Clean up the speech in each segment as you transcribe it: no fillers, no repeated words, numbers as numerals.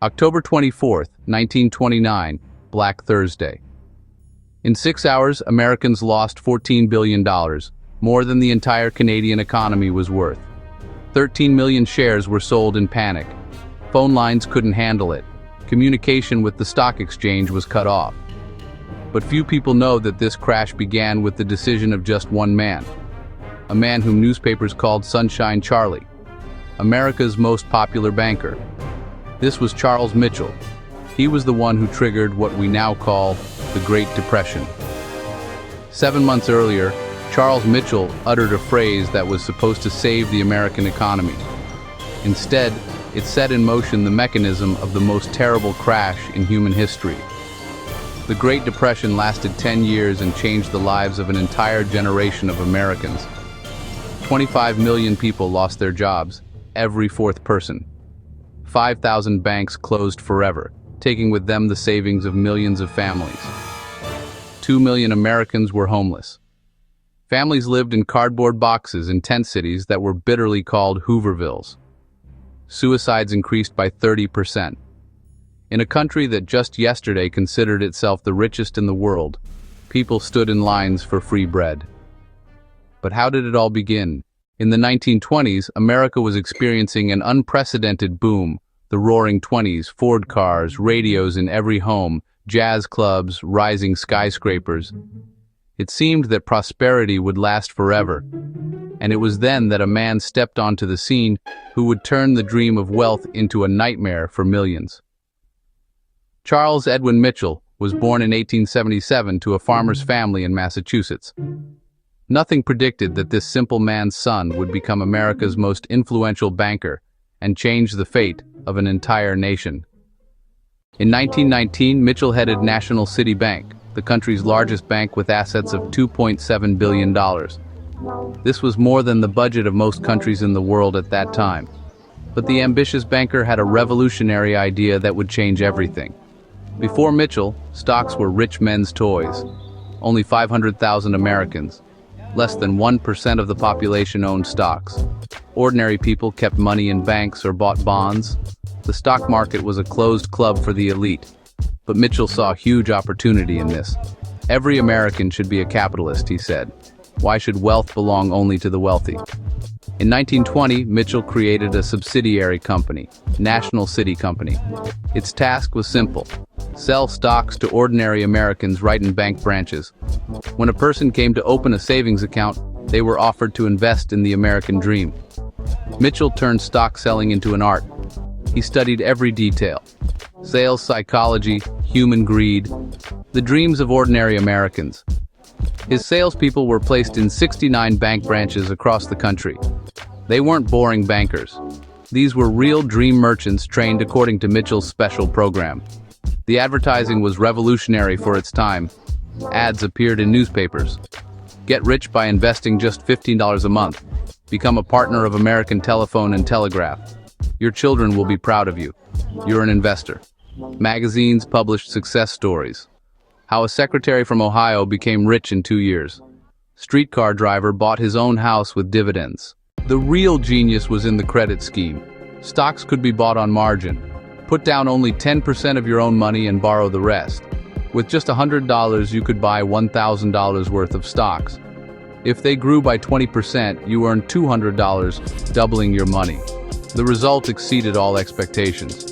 October 24th, 1929, Black Thursday. In 6 hours, Americans lost $14 billion, more than the entire Canadian economy was worth. 13 million shares were sold in panic. Phone lines couldn't handle it. Communication with the stock exchange was cut off. But few people know that this crash began with the decision of just one man. A man whom newspapers called Sunshine Charlie, America's most popular banker. This was Charles Mitchell. He was the one who triggered what we now call the Great Depression. 7 months earlier, Charles Mitchell uttered a phrase that was supposed to save the American economy. Instead, it set in motion the mechanism of the most terrible crash in human history. The Great Depression lasted 10 years and changed the lives of an entire generation of Americans. 25 million people lost their jobs, every fourth person. 5,000 banks closed forever, taking with them the savings of millions of families. 2 million Americans were homeless. Families lived in cardboard boxes in tent cities that were bitterly called Hoovervilles. Suicides increased by 30%. In a country that just yesterday considered itself the richest in the world, people stood in lines for free bread. But how did it all begin? In the 1920s, America was experiencing an unprecedented boom. The roaring 20s, Ford cars, radios in every home, jazz clubs, rising skyscrapers. It seemed that prosperity would last forever. And it was then that a man stepped onto the scene who would turn the dream of wealth into a nightmare for millions. Charles Edwin Mitchell was born in 1877 to a farmer's family in Massachusetts. Nothing predicted that this simple man's son would become America's most influential banker and change the fate of an entire nation. In 1919, Mitchell headed National City Bank, the country's largest bank with assets of $2.7 billion. This was more than the budget of most countries in the world at that time. But the ambitious banker had a revolutionary idea that would change everything. Before Mitchell, stocks were rich men's toys. Only 500,000 Americans, less than 1% of the population, owned stocks. Ordinary people kept money in banks or bought bonds. The stock market was a closed club for the elite. But Mitchell saw huge opportunity in this. Every American should be a capitalist, he said. Why should wealth belong only to the wealthy? In 1920, Mitchell created a subsidiary company, National City Company. Its task was simple: sell stocks to ordinary Americans right in bank branches. When a person came to open a savings account, they were offered to invest in the American dream. Mitchell turned stock selling into an art. He studied every detail: sales psychology, human greed, the dreams of ordinary Americans. His salespeople were placed in 69 bank branches across the country. They weren't boring bankers. These were real dream merchants trained according to Mitchell's special program. The advertising was revolutionary for its time. Ads appeared in newspapers. Get rich by investing just $15 a month. Become a partner of American Telephone and Telegraph. Your children will be proud of you. You're an investor. Magazines published success stories. How a secretary from Ohio became rich in 2 years. Streetcar driver bought his own house with dividends. The real genius was in the credit scheme. Stocks could be bought on margin. Put down only 10% of your own money and borrow the rest. With just $100, you could buy $1,000 worth of stocks. If they grew by 20%, you earned $200, doubling your money. The result exceeded all expectations.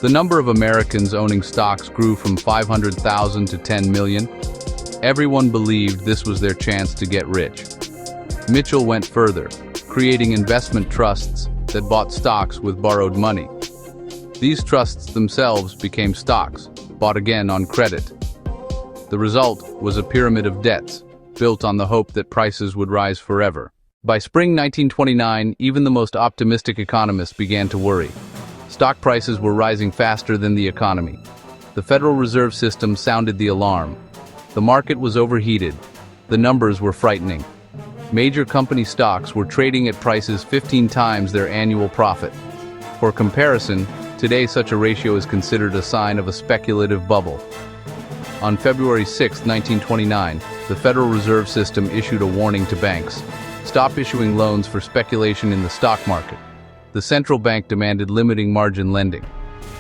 The number of Americans owning stocks grew from 500,000 to 10 million. Everyone believed this was their chance to get rich. Mitchell went further, creating investment trusts that bought stocks with borrowed money. These trusts themselves became stocks, bought again on credit. The result was a pyramid of debts, built on the hope that prices would rise forever. By spring 1929, even the most optimistic economists began to worry. Stock prices were rising faster than the economy. The Federal Reserve System sounded the alarm. The market was overheated. The numbers were frightening. Major company stocks were trading at prices 15 times their annual profit. For comparison, today such a ratio is considered a sign of a speculative bubble. On February 6, 1929, the Federal Reserve System issued a warning to banks. Stop issuing loans for speculation in the stock market. The central bank demanded limiting margin lending.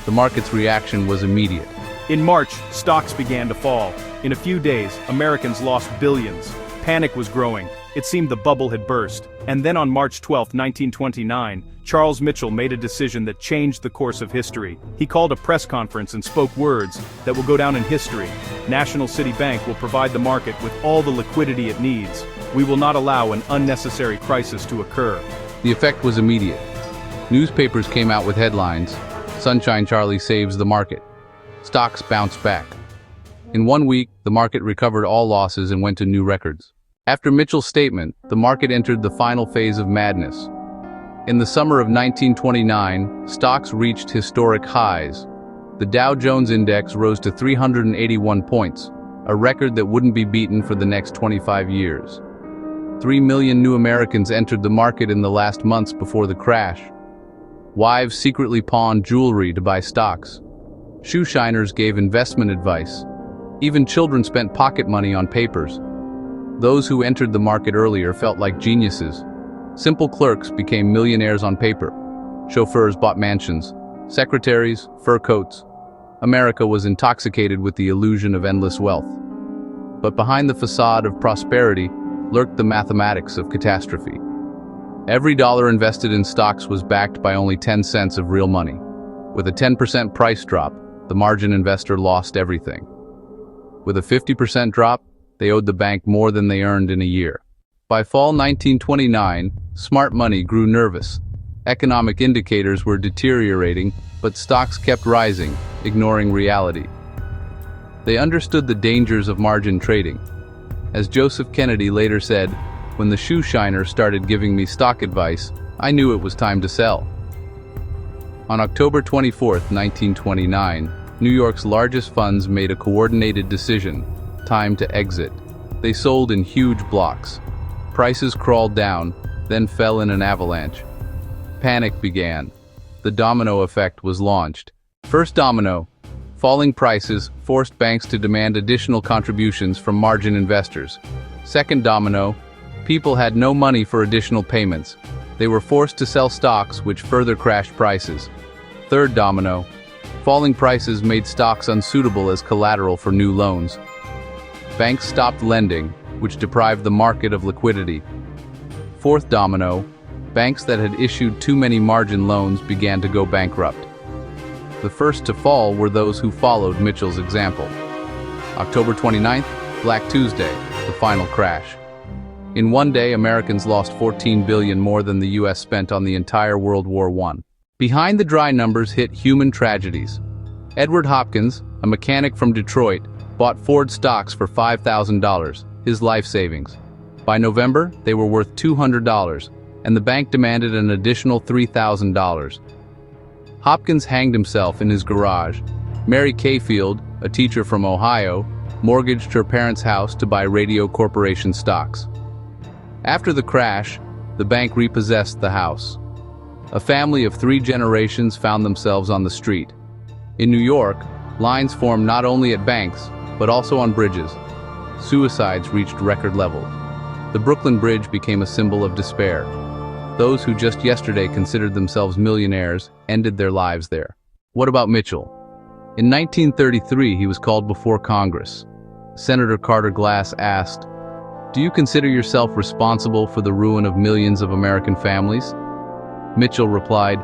The market's reaction was immediate. In March, stocks began to fall. In a few days, Americans lost billions. Panic was growing. It seemed the bubble had burst. And then on March 12, 1929, Charles Mitchell made a decision that changed the course of history. He called a press conference and spoke words that will go down in history. National City Bank will provide the market with all the liquidity it needs. We will not allow an unnecessary crisis to occur. The effect was immediate. Newspapers came out with headlines, "Sunshine Charlie saves the market." Stocks bounced back. In 1 week, the market recovered all losses and went to new records. After Mitchell's statement, the market entered the final phase of madness. In the summer of 1929, stocks reached historic highs. The Dow Jones Index rose to 381 points, a record that wouldn't be beaten for the next 25 years. 3 million new Americans entered the market in the last months before the crash. Wives secretly pawned jewelry to buy stocks. Shoe shiners gave investment advice. Even children spent pocket money on papers. Those who entered the market earlier felt like geniuses. Simple clerks became millionaires on paper. Chauffeurs bought mansions. Secretaries, fur coats. America was intoxicated with the illusion of endless wealth. But behind the facade of prosperity lurked the mathematics of catastrophe. Every dollar invested in stocks was backed by only 10 cents of real money. With a 10% price drop, the margin investor lost everything. With a 50% drop, they owed the bank more than they earned in a year. By fall 1929, smart money grew nervous. Economic indicators were deteriorating, but stocks kept rising, ignoring reality. They understood the dangers of margin trading. As Joseph Kennedy later said, "When the shoe shiner started giving me stock advice, I knew it was time to sell." On October 24, 1929, New York's largest funds made a coordinated decision: time to exit. They sold in huge blocks. Prices crawled down, then fell in an avalanche. Panic began. The domino effect was launched. First domino: falling prices forced banks to demand additional contributions from margin investors. Second domino: people had no money for additional payments. They were forced to sell stocks, which further crashed prices. Third domino: falling prices made stocks unsuitable as collateral for new loans. Banks stopped lending, which deprived the market of liquidity. Fourth domino: banks that had issued too many margin loans began to go bankrupt. The first to fall were those who followed Mitchell's example. October 29th, Black Tuesday, the final crash. In one day, Americans lost $14 billion more than the US spent on the entire World War I. Behind the dry numbers hit human tragedies. Edward Hopkins, a mechanic from Detroit, bought Ford stocks for $5,000, his life savings. By November, they were worth $200, and the bank demanded an additional $3,000. Hopkins hanged himself in his garage. Mary Cayfield, a teacher from Ohio, mortgaged her parents' house to buy Radio Corporation stocks. After the crash, the bank repossessed the house. A family of 3 generations found themselves on the street. In New York, lines formed not only at banks, but also on bridges. Suicides reached record levels. The Brooklyn Bridge became a symbol of despair. Those who just yesterday considered themselves millionaires ended their lives there. What about Mitchell? In 1933, he was called before Congress. Senator Carter Glass asked, "Do you consider yourself responsible for the ruin of millions of American families?" Mitchell replied,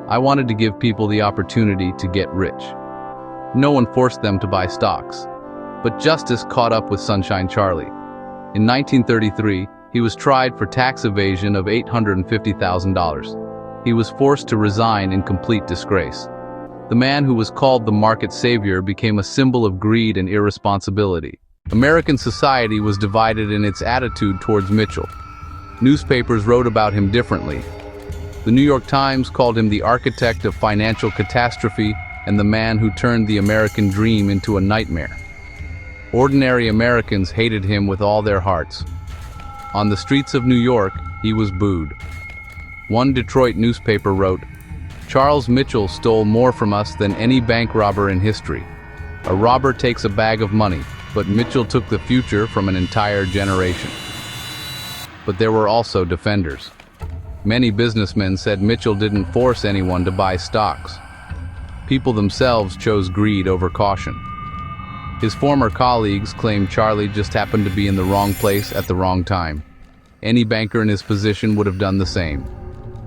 "I wanted to give people the opportunity to get rich. No one forced them to buy stocks." But justice caught up with Sunshine Charlie. In 1933, he was tried for tax evasion of $850,000. He was forced to resign in complete disgrace. The man who was called the market savior became a symbol of greed and irresponsibility. American society was divided in its attitude towards Mitchell. Newspapers wrote about him differently. The New York Times called him the architect of financial catastrophe and the man who turned the American dream into a nightmare. Ordinary Americans hated him with all their hearts. On the streets of New York, he was booed. One Detroit newspaper wrote, "Charles Mitchell stole more from us than any bank robber in history. A robber takes a bag of money, but Mitchell took the future from an entire generation." But there were also defenders. Many businessmen said Mitchell didn't force anyone to buy stocks. People themselves chose greed over caution. His former colleagues claimed Charlie just happened to be in the wrong place at the wrong time. Any banker in his position would have done the same.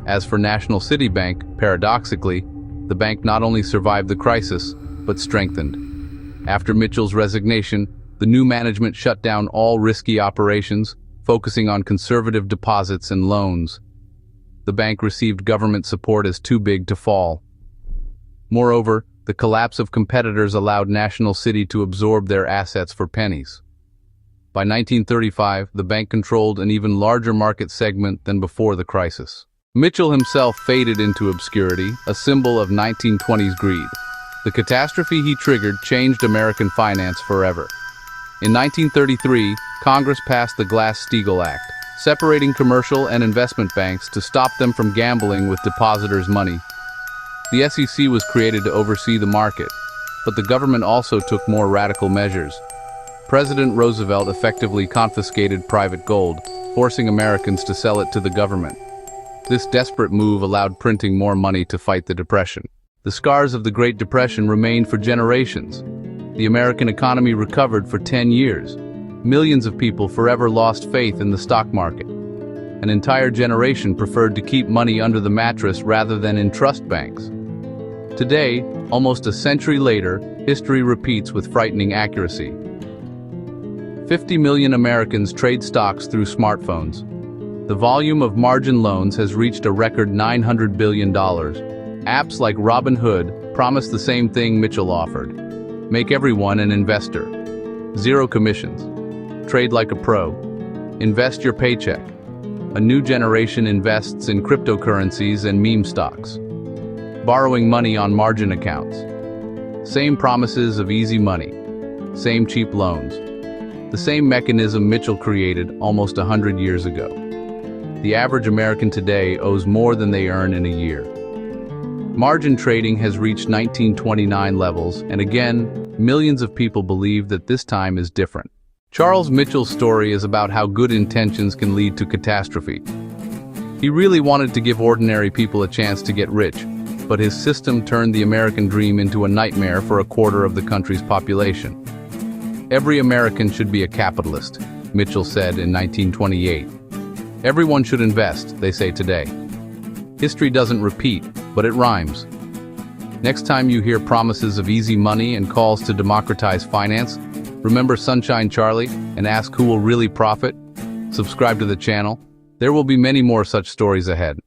As for National City Bank, paradoxically, the bank not only survived the crisis, but strengthened. After Mitchell's resignation, the new management shut down all risky operations, focusing on conservative deposits and loans. The bank received government support as too big to fall. Moreover, the collapse of competitors allowed National City to absorb their assets for pennies. By 1935, the bank controlled an even larger market segment than before the crisis. Mitchell himself faded into obscurity, a symbol of 1920s greed. The catastrophe he triggered changed American finance forever. In 1933, Congress passed the Glass-Steagall Act, separating commercial and investment banks to stop them from gambling with depositors' money. The SEC was created to oversee the market, but the government also took more radical measures. President Roosevelt effectively confiscated private gold, forcing Americans to sell it to the government. This desperate move allowed printing more money to fight the Depression. The scars of the Great Depression remained for generations. The American economy recovered for 10 years. Millions of people forever lost faith in the stock market. An entire generation preferred to keep money under the mattress rather than in trust banks. Today, almost a century later, history repeats with frightening accuracy. 50 million Americans trade stocks through smartphones. The volume of margin loans has reached a record $900 billion. Apps like Robinhood promise the same thing Mitchell offered. Make everyone an investor. Zero commissions. Trade like a pro. Invest your paycheck. A new generation invests in cryptocurrencies and meme stocks. Borrowing money on margin accounts. Same promises of easy money. Same cheap loans. The same mechanism Mitchell created almost 100 years ago. The average American today owes more than they earn in a year. Margin trading has reached 1929 levels, and again, millions of people believe that this time is different. Charles Mitchell's story is about how good intentions can lead to catastrophe. He really wanted to give ordinary people a chance to get rich, but his system turned the American dream into a nightmare for a quarter of the country's population. Every American should be a capitalist, Mitchell said in 1928. Everyone should invest, they say today. History doesn't repeat, but it rhymes. Next time you hear promises of easy money and calls to democratize finance, remember Sunshine Charlie and ask who will really profit. Subscribe to the channel. There will be many more such stories ahead.